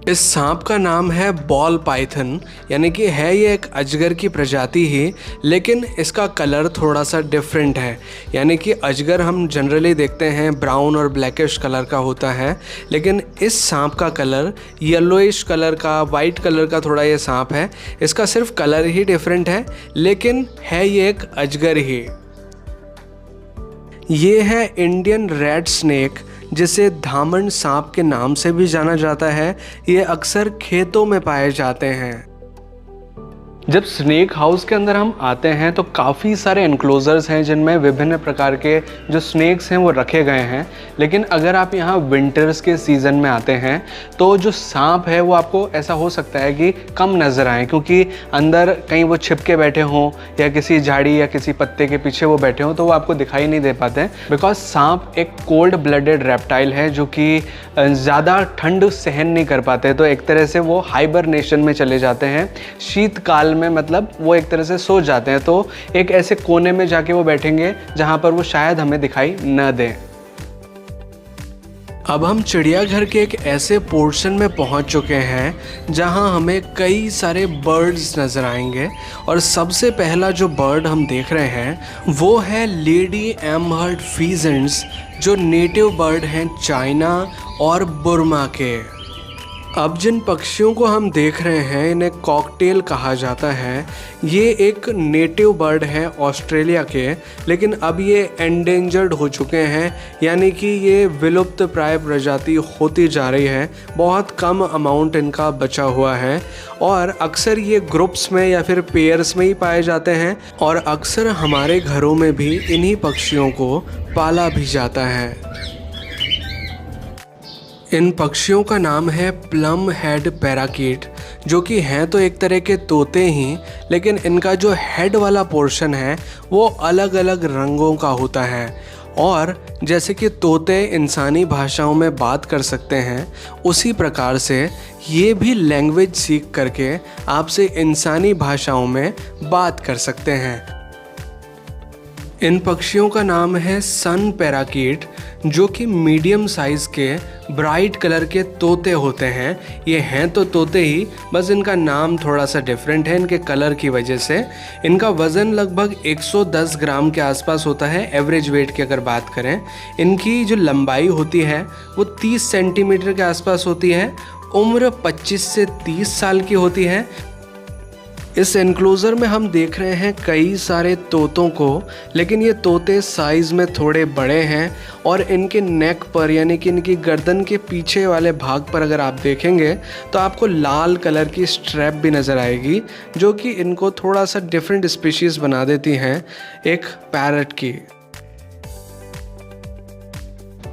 इस सांप का नाम है बॉल पाइथन, यानी कि है ये एक अजगर की प्रजाति ही, लेकिन इसका कलर थोड़ा सा डिफरेंट है। यानी कि अजगर हम जनरली देखते हैं ब्राउन और ब्लैकिश कलर का होता है, लेकिन इस सांप का कलर येलोइश कलर का, वाइट कलर का थोड़ा ये सांप है। इसका सिर्फ कलर ही डिफरेंट है, लेकिन है ये एक अजगर ही। ये है इंडियन रेड स्नेक, जिसे धामन सांप के नाम से भी जाना जाता है। ये अक्सर खेतों में पाए जाते हैं। जब स्नेक हाउस के अंदर हम आते हैं तो काफ़ी सारे एनक्लोजर्स हैं जिनमें विभिन्न प्रकार के जो स्नेक्स हैं वो रखे गए हैं। लेकिन अगर आप यहाँ विंटर्स के सीज़न में आते हैं तो जो सांप है वो आपको ऐसा हो सकता है कि कम नज़र आए, क्योंकि अंदर कहीं वो छिप के बैठे हों या किसी झाड़ी या किसी पत्ते के पीछे वो बैठे हों तो वो आपको दिखाई नहीं दे पाते हैं। बिकॉज सांप एक कोल्ड ब्लडेड रेप्टाइल है जो कि ज़्यादा ठंड सहन नहीं कर पाते, तो एक तरह से वो हाइबरनेशन में चले जाते हैं। शीतकाल में मतलब वो एक तरह से सो जाते हैं, तो एक ऐसे कोने में जाके वो बैठेंगे जहां पर वो शायद हमें दिखाई न दें। अब हम चिड़ियाघर के एक ऐसे पोर्शन में पहुंच चुके हैं जहां हमें कई सारे बर्ड्स नज़र आएंगे। और सबसे पहला जो बर्ड हम देख रहे हैं वो है लेडी एमहर्ट फीजेंट्स, जो नेटिव बर्ड हैं चाइना और बुर्मा के। अब जिन पक्षियों को हम देख रहे हैं इन्हें कॉकटेल कहा जाता है। ये एक नेटिव बर्ड है ऑस्ट्रेलिया के, लेकिन अब ये एंडेंजर्ड हो चुके हैं, यानी कि ये विलुप्त प्राय प्रजाति होती जा रही है। बहुत कम अमाउंट इनका बचा हुआ है और अक्सर ये ग्रुप्स में या फिर पेयर्स में ही पाए जाते हैं और अक्सर हमारे घरों में भी इन्हीं पक्षियों को पाला भी जाता है। इन पक्षियों का नाम है प्लम हेड पैराकीट, जो कि हैं तो एक तरह के तोते ही, लेकिन इनका जो हेड वाला पोर्शन है वो अलग अलग रंगों का होता है। और जैसे कि तोते इंसानी भाषाओं में बात कर सकते हैं, उसी प्रकार से ये भी लैंग्वेज सीख करके आपसे इंसानी भाषाओं में बात कर सकते हैं। इन पक्षियों का नाम है सन पैराकीट, जो कि मीडियम साइज़ के ब्राइट कलर के तोते होते हैं। ये हैं तो तोते ही, बस इनका नाम थोड़ा सा डिफरेंट है इनके कलर की वजह से। इनका वज़न लगभग 110 ग्राम के आसपास होता है एवरेज वेट की अगर बात करें। इनकी जो लंबाई होती है वो 30 सेंटीमीटर के आसपास होती है। उम्र 25 से 30 साल की होती है। इस एनक्लोज़र में हम देख रहे हैं कई सारे तोतों को, लेकिन ये तोते साइज़ में थोड़े बड़े हैं और इनके नेक पर यानी कि इनकी गर्दन के पीछे वाले भाग पर अगर आप देखेंगे तो आपको लाल कलर की स्ट्रैप भी नज़र आएगी, जो कि इनको थोड़ा सा डिफरेंट स्पीशीज़ बना देती हैं एक पैरट की।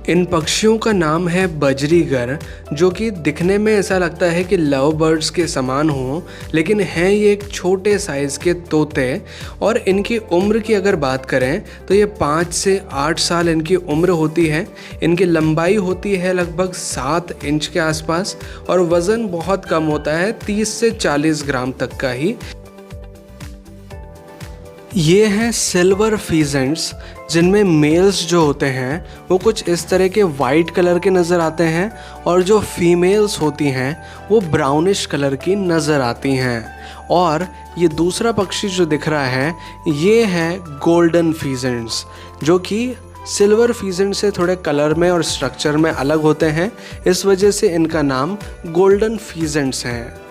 इन पक्षियों का नाम है बजरीगर, जो कि दिखने में ऐसा लगता है कि लव बर्ड्स के समान हो, लेकिन हैं ये एक छोटे साइज़ के तोते। और इनकी उम्र की अगर बात करें तो ये 5 से 8 साल इनकी उम्र होती है। इनकी लंबाई होती है लगभग 7 इंच के आसपास और वज़न बहुत कम होता है, 30 से 40 ग्राम तक का ही। ये हैं सिल्वर फीजेंट्स, जिनमें मेल्स जो होते हैं वो कुछ इस तरह के वाइट कलर के नज़र आते हैं और जो फीमेल्स होती हैं वो ब्राउनिश कलर की नज़र आती हैं। और ये दूसरा पक्षी जो दिख रहा है ये है गोल्डन फीजेंट्स, जो कि सिल्वर फीजेंट से थोड़े कलर में और स्ट्रक्चर में अलग होते हैं। इस वजह से इनका नाम गोल्डन फीजेंट्स है।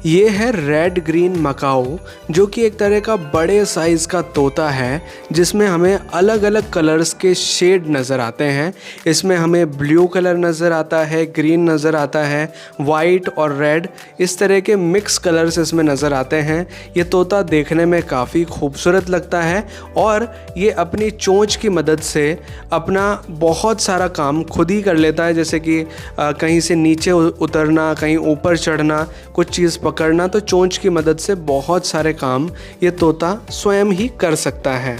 ये है रेड ग्रीन मकाओ, जो कि एक तरह का बड़े साइज़ का तोता है, जिसमें हमें अलग अलग कलर्स के शेड नज़र आते हैं। इसमें हमें ब्लू कलर नज़र आता है, ग्रीन नज़र आता है, वाइट और रेड, इस तरह के मिक्स कलर्स इसमें नज़र आते हैं। ये तोता देखने में काफ़ी खूबसूरत लगता है और ये अपनी चोंच की मदद से अपना बहुत सारा काम खुद ही कर लेता है, जैसे कि कहीं से नीचे उतरना, कहीं ऊपर चढ़ना, कुछ चीज़ पकड़ना, तो चोंच की मदद से बहुत सारे काम ये तोता स्वयं ही कर सकता है।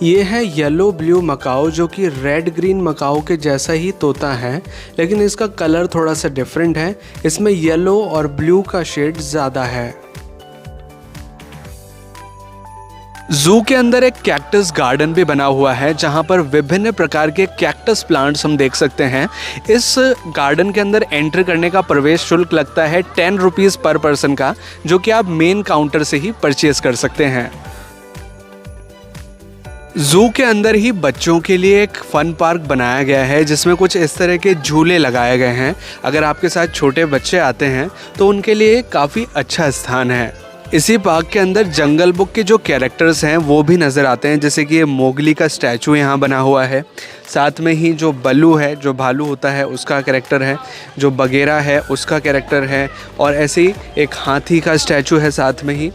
ये है येलो ब्लू मकाओ, जो कि रेड ग्रीन मकाओ के जैसा ही तोता है, लेकिन इसका कलर थोड़ा सा डिफरेंट है। इसमें येलो और ब्लू का शेड ज़्यादा है। जू के अंदर एक कैक्टस गार्डन भी बना हुआ है, जहां पर विभिन्न प्रकार के कैक्टस प्लांट्स हम देख सकते हैं। इस गार्डन के अंदर एंटर करने का प्रवेश शुल्क लगता है 10 रुपीज़ पर पर्सन का, जो कि आप मेन काउंटर से ही परचेज कर सकते हैं। जू के अंदर ही बच्चों के लिए एक फन पार्क बनाया गया है, जिसमें कुछ इस तरह के झूले लगाए गए हैं। अगर आपके साथ छोटे बच्चे आते हैं तो उनके लिए काफ़ी अच्छा स्थान है। इसी पार्क के अंदर जंगल बुक के जो कैरेक्टर्स हैं वो भी नज़र आते हैं, जैसे कि ये मोगली का स्टैचू यहाँ बना हुआ है। साथ में ही जो बल्लू है, जो भालू होता है, उसका कैरेक्टर है, जो बगेरा है उसका कैरेक्टर है, और ऐसे ही एक हाथी का स्टैचू है साथ में ही।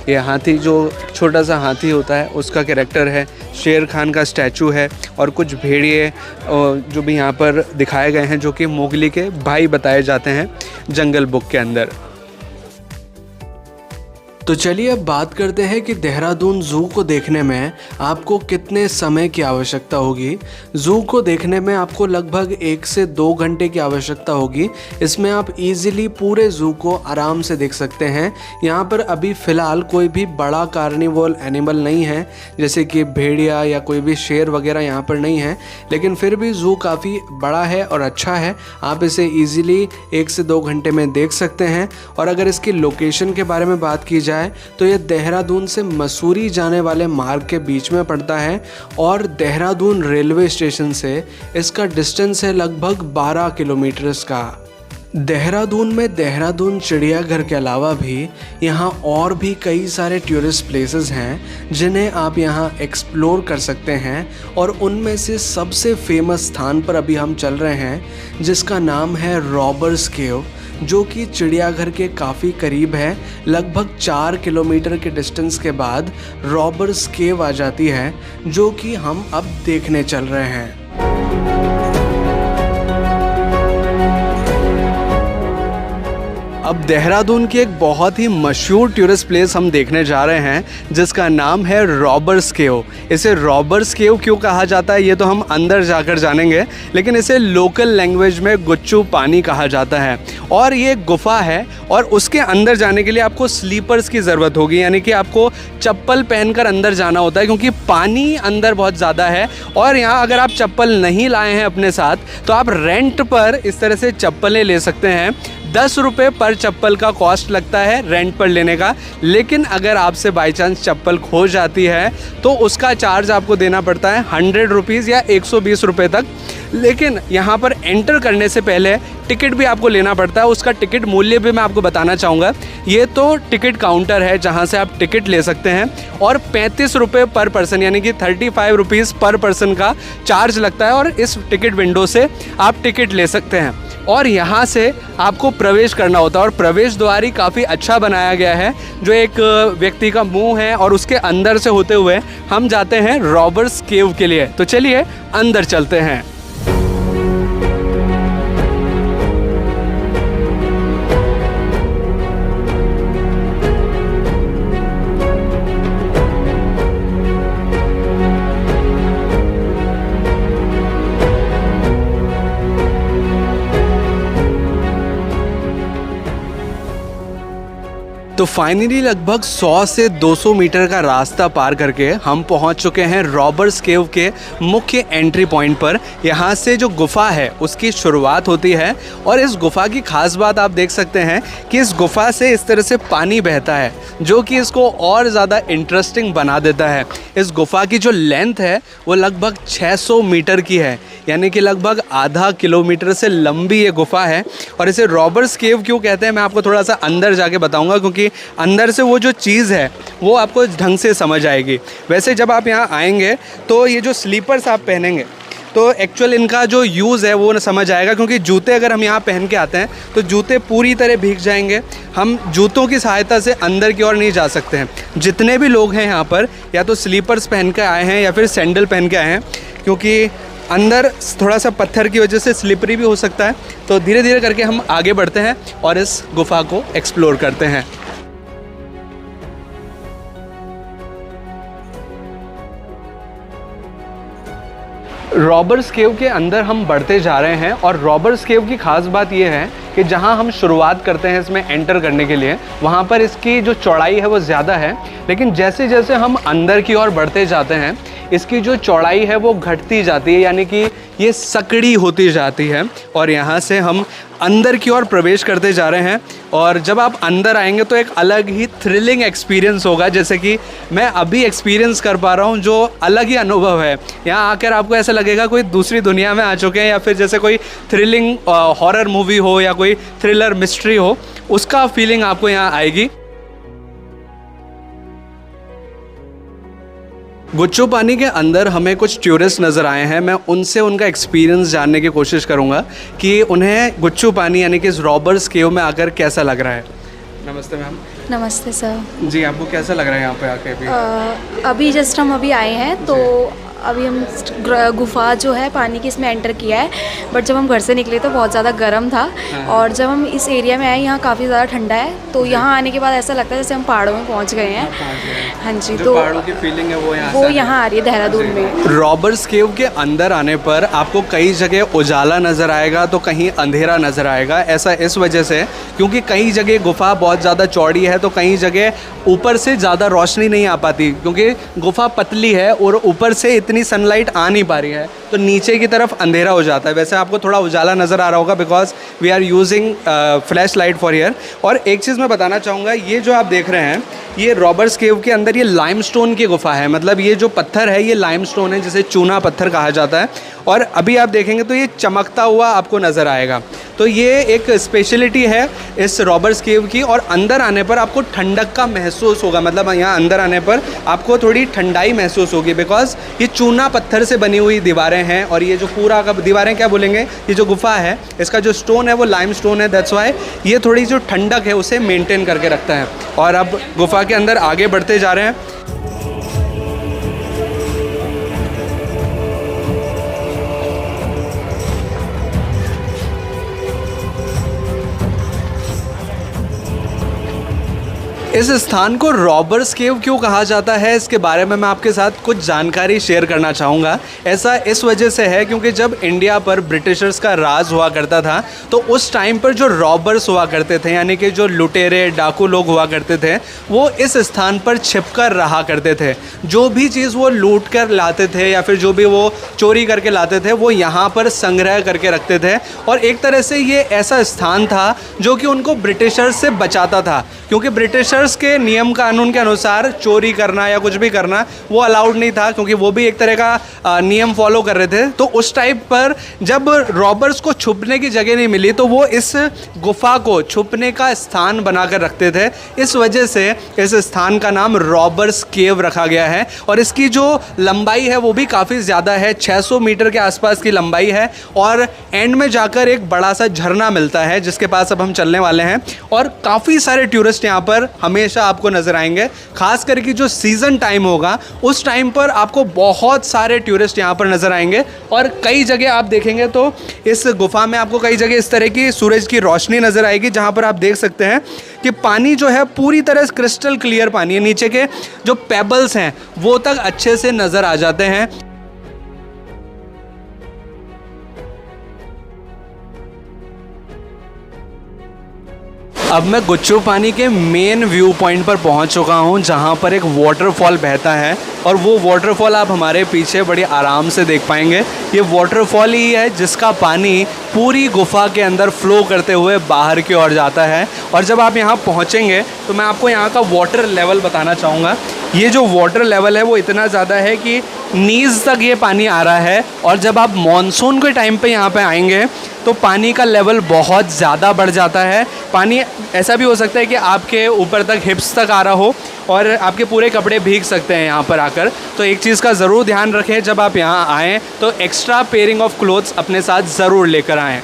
ये हाथी, जो छोटा सा हाथी होता है, उसका कैरेक्टर है। शेर खान का स्टैचू है और कुछ भेड़िए जो भी यहाँ पर दिखाए गए हैं, जो कि मोगली के भाई बताए जाते हैं जंगल बुक के अंदर। तो चलिए अब बात करते हैं कि देहरादून ज़ू को देखने में आपको कितने समय की आवश्यकता होगी। ज़ू को देखने में आपको लगभग 1 से 2 घंटे की आवश्यकता होगी। इसमें आप इजीली पूरे ज़ू को आराम से देख सकते हैं। यहाँ पर अभी फ़िलहाल कोई भी बड़ा कार्निवल एनिमल नहीं है, जैसे कि भेड़िया या कोई भी शेर वगैरह यहाँ पर नहीं है, लेकिन फिर भी ज़ू काफ़ी बड़ा है और अच्छा है। आप इसे ईज़िली 1 से 2 घंटे में देख सकते हैं। और अगर इसकी लोकेशन के बारे में बात की जाए तो ये देहरादून से मसूरी जाने वाले मार्ग के बीच में पड़ता है और देहरादून रेलवे स्टेशन से इसका डिस्टेंस है लगभग 12 किलोमीटर्स का। देहरादून में देहरादून चिड़ियाघर के अलावा भी यहाँ और भी कई सारे टूरिस्ट प्लेसेस हैं जिन्हें आप यहाँ एक्सप्लोर कर सकते हैं। और उनमें से सबसे फेमस स्थान पर अभी हम चल रहे हैं, जिसका नाम है रॉबर्स केव, जो कि चिड़ियाघर के काफ़ी करीब है। लगभग 4 किलोमीटर के डिस्टेंस के बाद रॉबर्स केव आ जाती है, जो कि हम अब देखने चल रहे हैं। अब देहरादून की एक बहुत ही मशहूर टूरिस्ट प्लेस हम देखने जा रहे हैं जिसका नाम है रॉबर्स केव। इसे रॉबर्स केव क्यों कहा जाता है ये तो हम अंदर जाकर जानेंगे, लेकिन इसे लोकल लैंग्वेज में गुच्चू पानी कहा जाता है। और ये गुफा है और उसके अंदर जाने के लिए आपको स्लीपर्स की ज़रूरत होगी, यानी कि आपको चप्पल पहनकर अंदर जाना होता है क्योंकि पानी अंदर बहुत ज़्यादा है। और यहाँ अगर आप चप्पल नहीं लाए हैं अपने साथ तो आप रेंट पर इस तरह से चप्पलें ले सकते हैं। 10 रुपये पर चप्पल का कॉस्ट लगता है रेंट पर लेने का, लेकिन अगर आपसे बाई चांस चप्पल खो जाती है तो उसका चार्ज आपको देना पड़ता है 100 रुपीज़ या 120 रुपये तक। लेकिन यहाँ पर एंटर करने से पहले टिकट भी आपको लेना पड़ता है। उसका टिकट मूल्य भी मैं आपको बताना चाहूँगा। ये तो टिकट काउंटर है जहाँ से आप टिकट ले सकते हैं और 35 रुपये पर पर्सन यानी कि 35 रुपीज़ पर पर्सन का चार्ज लगता है और इस टिकट विंडो से आप टिकट ले सकते हैं। और यहाँ से आपको प्रवेश करना होता है और प्रवेश द्वार ही काफ़ी अच्छा बनाया गया है जो एक व्यक्ति का मुंह है और उसके अंदर से होते हुए हम जाते हैं रॉबर्स केव के लिए। तो चलिए अंदर चलते हैं। तो फाइनली लगभग 100 से 200 मीटर का रास्ता पार करके हम पहुंच चुके हैं रॉबर्स केव के मुख्य एंट्री पॉइंट पर। यहाँ से जो गुफा है उसकी शुरुआत होती है और इस गुफा की खास बात आप देख सकते हैं कि इस गुफा से इस तरह से पानी बहता है जो कि इसको और ज़्यादा इंटरेस्टिंग बना देता है। इस गुफा की जो लेंथ है वो लगभग 600 मीटर की है, यानी कि लगभग आधा किलोमीटर से लंबी ये गुफा है। और इसे रॉबर्स केव क्यों कहते हैं मैं आपको थोड़ा सा अंदर जाके बताऊंगा, क्योंकि अंदर से वो जो चीज़ है वो आपको ढंग से समझ आएगी। वैसे जब आप यहाँ आएंगे तो ये जो स्लीपर्स आप पहनेंगे तो एक्चुअल इनका जो यूज़ है वो न समझ आएगा, क्योंकि जूते अगर हम यहाँ पहन के आते हैं तो जूते पूरी तरह भीग जाएंगे। हम जूतों की सहायता से अंदर की ओर नहीं जा सकते हैं। जितने भी लोग हैं यहाँ पर या तो स्लीपर्स पहन के आए हैं या फिर सैंडल पहन के आए हैं, क्योंकि अंदर थोड़ा सा पत्थर की वजह से स्लिपरी भी हो सकता है। तो धीरे धीरे करके हम आगे बढ़ते हैं और इस गुफा को एक्सप्लोर करते हैं। रॉबर्स केव के अंदर हम बढ़ते जा रहे हैं और रॉबर्स केव की खास बात यह है कि जहां हम शुरुआत करते हैं इसमें एंटर करने के लिए, वहां पर इसकी जो चौड़ाई है वो ज़्यादा है, लेकिन जैसे जैसे हम अंदर की ओर बढ़ते जाते हैं इसकी जो चौड़ाई है वो घटती जाती है, यानी कि ये सकड़ी होती जाती है। और यहाँ से हम अंदर की ओर प्रवेश करते जा रहे हैं और जब आप अंदर आएंगे तो एक अलग ही थ्रिलिंग एक्सपीरियंस होगा, जैसे कि मैं अभी एक्सपीरियंस कर पा रहा हूँ। जो अलग ही अनुभव है, यहाँ आकर आपको ऐसा लगेगा कोई दूसरी दुनिया में आ चुके हैं या फिर जैसे कोई थ्रिलिंग हॉरर मूवी हो या कोई थ्रिलर मिस्ट्री हो, उसका फीलिंग आपको यहाँ आएगी। गुच्चू पानी के अंदर हमें कुछ टूरिस्ट नज़र आए हैं। मैं उनसे उनका एक्सपीरियंस जानने की कोशिश करूंगा कि उन्हें गुच्चू पानी यानी कि इस रॉबर्स केव में आकर कैसा लग रहा है। नमस्ते मैम। नमस्ते सर जी, आपको कैसा लग रहा है यहाँ पे आके? अभी जस्ट हम अभी आए हैं तो अभी हम गुफा जो है पानी की इसमें एंटर किया है, बट जब हम घर से निकले तो बहुत ज़्यादा गर्म था। और जब हम इस एरिया में आए यहाँ काफ़ी ज़्यादा ठंडा है, तो यहाँ आने के बाद ऐसा लगता है जैसे हम पहाड़ों में पहुँच गए हैं। हाँ जी, तो पहाड़ों की फीलिंग है वो यहाँ आ रही है देहरादून में। रॉबर्स केव के अंदर आने पर आपको कई जगह उजाला नज़र आएगा तो कहीं अंधेरा नज़र आएगा। ऐसा इस वजह से क्योंकि कई जगह गुफा बहुत ज़्यादा चौड़ी है तो कई जगह ऊपर से ज़्यादा रोशनी नहीं आ पाती, क्योंकि गुफा पतली है और ऊपर से इतनी सनलाइट आ नहीं पा रही है तो नीचे की तरफ अंधेरा हो जाता है। वैसे आपको थोड़ा उजाला नज़र आ रहा होगा because we are using flash light for here. और एक चीज़ मैं बताना चाहूँगा, ये जो आप देख रहे हैं ये रॉबर्स केव के अंदर ये लाइमस्टोन की गुफा है, मतलब ये जो पत्थर है ये लाइमस्टोन है जिसे चूना पत्थर कहा जाता है। और अभी आप देखेंगे तो ये चमकता हुआ आपको नज़र आएगा। तो ये एक स्पेशलिटी है इस रॉबर्स केव की। और अंदर आने पर आपको ठंडक का महसूस होगा, मतलब यहाँ अंदर आने पर आपको थोड़ी ठंडाई महसूस होगी बिकॉज ये चूना पत्थर से बनी हुई दीवारें हैं। और ये जो पूरा का दीवारें क्या बोलेंगे, ये जो गुफा है इसका जो स्टोन है वो लाइम स्टोन है, दैट्स वाई ये थोड़ी जो ठंडक है उसे मेंटेन करके रखता है। और अब गुफा के अंदर आगे बढ़ते जा रहे हैं। इस स्थान को रॉबर्स केव क्यों कहा जाता है, इसके बारे में मैं आपके साथ कुछ जानकारी शेयर करना चाहूँगा। ऐसा इस वजह से है क्योंकि जब इंडिया पर ब्रिटिशर्स का राज हुआ करता था तो उस टाइम पर जो रॉबर्स हुआ करते थे, यानी कि जो लुटेरे डाकू लोग हुआ करते थे, वो इस स्थान पर छिपकर रहा करते थे। जो भी चीज़ वो लूट कर लाते थे या फिर जो भी वो चोरी करके लाते थे वो यहाँ पर संग्रह करके रखते थे। और एक तरह से ये ऐसा स्थान था जो कि उनको ब्रिटिशर्स से बचाता था, क्योंकि ब्रिटिशर्स के नियम कानून के अनुसार चोरी करना या कुछ भी करना वो अलाउड नहीं था, क्योंकि वो भी एक तरह का नियम फॉलो कर रहे थे। तो उस टाइप पर जब रॉबर्स को छुपने की जगह नहीं मिली तो वो इस गुफा को छुपने का स्थान बनाकर रखते थे। इस वजह से इस स्थान का नाम रॉबर्स केव रखा गया है। और इसकी जो लंबाई है वो भी काफ़ी ज़्यादा है, 600 मीटर के आसपास की लंबाई है। और एंड में जाकर एक बड़ा सा झरना मिलता है जिसके पास अब हम चलने वाले हैं। और काफ़ी सारे टूरिस्ट यहाँ पर हमेशा आपको नज़र आएंगे, खास करके जो सीज़न टाइम होगा उस टाइम पर आपको बहुत सारे टूरिस्ट यहाँ पर नज़र आएंगे। और कई जगह आप देखेंगे तो इस गुफा में आपको कई जगह इस तरह की सूरज की रोशनी नज़र आएगी, जहाँ पर आप देख सकते हैं कि पानी जो है पूरी तरह क्रिस्टल क्लियर पानी है। नीचे के जो पेबल्स हैं वो तक अच्छे से नज़र आ जाते हैं। अब मैं गुच्चू पानी के मेन व्यू पॉइंट पर पहुंच चुका हूं, जहां पर एक वाटरफॉल बहता है। और वो वाटरफॉल आप हमारे पीछे बड़ी आराम से देख पाएंगे। ये वाटरफॉल ही है जिसका पानी पूरी गुफा के अंदर फ्लो करते हुए बाहर की ओर जाता है। और जब आप यहाँ पहुँचेंगे तो मैं आपको यहाँ का वाटर लेवल बताना चाहूँगा। ये जो वाटर लेवल है वो इतना ज़्यादा है कि नीज़ तक ये पानी आ रहा है। और जब आप मॉनसून के टाइम पे यहाँ पे आएंगे तो पानी का लेवल बहुत ज़्यादा बढ़ जाता है। पानी ऐसा भी हो सकता है कि आपके ऊपर तक हिप्स तक आ रहा हो और आपके पूरे कपड़े भीग सकते हैं यहाँ पर आकर। तो एक चीज़ का ज़रूर ध्यान रखें, जब आप यहाँ आएँ तो एक्स्ट्रा पेयरिंग ऑफ क्लोथ्स अपने साथ ज़रूर लेकर आएँ।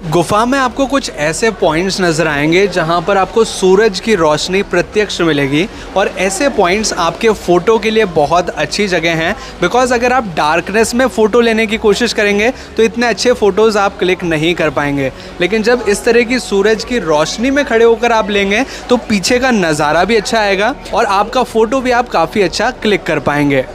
गुफा में आपको कुछ ऐसे पॉइंट्स नज़र आएंगे जहां पर आपको सूरज की रोशनी प्रत्यक्ष मिलेगी। और ऐसे पॉइंट्स आपके फ़ोटो के लिए बहुत अच्छी जगह हैं, बिकॉज़ अगर आप डार्कनेस में फ़ोटो लेने की कोशिश करेंगे तो इतने अच्छे फ़ोटोज़ आप क्लिक नहीं कर पाएंगे। लेकिन जब इस तरह की सूरज की रोशनी में खड़े होकर आप लेंगे तो पीछे का नज़ारा भी अच्छा आएगा और आपका फ़ोटो भी आप काफ़ी अच्छा क्लिक कर पाएंगे।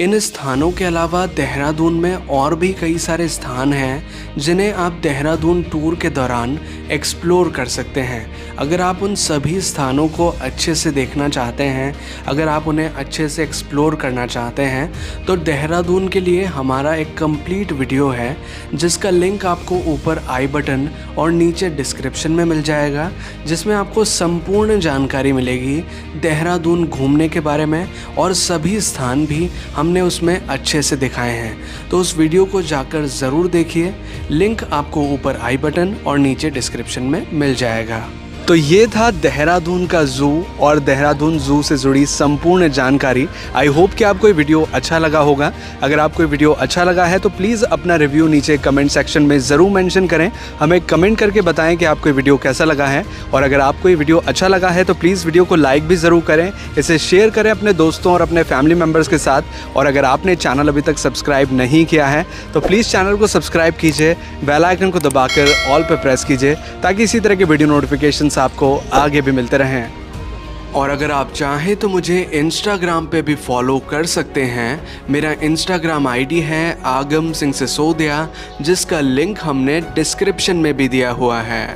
इन स्थानों के अलावा देहरादून में और भी कई सारे स्थान हैं जिन्हें आप देहरादून टूर के दौरान एक्सप्लोर कर सकते हैं। अगर आप उन सभी स्थानों को अच्छे से देखना चाहते हैं, अगर आप उन्हें अच्छे से एक्सप्लोर करना चाहते हैं, तो देहरादून के लिए हमारा एक कंप्लीट वीडियो है जिसका लिंक आपको ऊपर आई बटन और नीचे डिस्क्रिप्शन में मिल जाएगा, जिसमें आपको संपूर्ण जानकारी मिलेगी देहरादून घूमने के बारे में। और सभी स्थान भी हमने उसमें अच्छे से दिखाए हैं, तो उस वीडियो को जाकर ज़रूर देखिए। लिंक आपको ऊपर आई बटन और नीचे डिस्क्रिप्शन में मिल जाएगा। तो ये था देहरादून का ज़ू और देहरादून ज़ू से जुड़ी संपूर्ण जानकारी। आई होप कि आपको ये वीडियो अच्छा लगा होगा। अगर आपको ये वीडियो अच्छा लगा है तो प्लीज़ अपना रिव्यू नीचे कमेंट सेक्शन में ज़रूर मेंशन करें। हमें कमेंट करके बताएं कि आपको ये वीडियो कैसा लगा है। और अगर आपको ये वीडियो अच्छा लगा है तो प्लीज़ वीडियो को लाइक भी ज़रूर करें, इसे शेयर करें अपने दोस्तों और अपने फैमिली मेम्बर्स के साथ। और अगर आपने चैनल अभी तक सब्सक्राइब नहीं किया है तो प्लीज़ चैनल को सब्सक्राइब कीजिए, बेल आइकन को दबाकर ऑल पर प्रेस कीजिए, ताकि इसी तरह के वीडियो नोटिफिकेशन आपको आगे भी मिलते रहें। और अगर आप चाहें तो मुझे इंस्टाग्राम पे भी फॉलो कर सकते हैं। मेरा इंस्टाग्राम आईडी है आगम सिंह सिसोदिया, जिसका लिंक हमने डिस्क्रिप्शन में भी दिया हुआ है।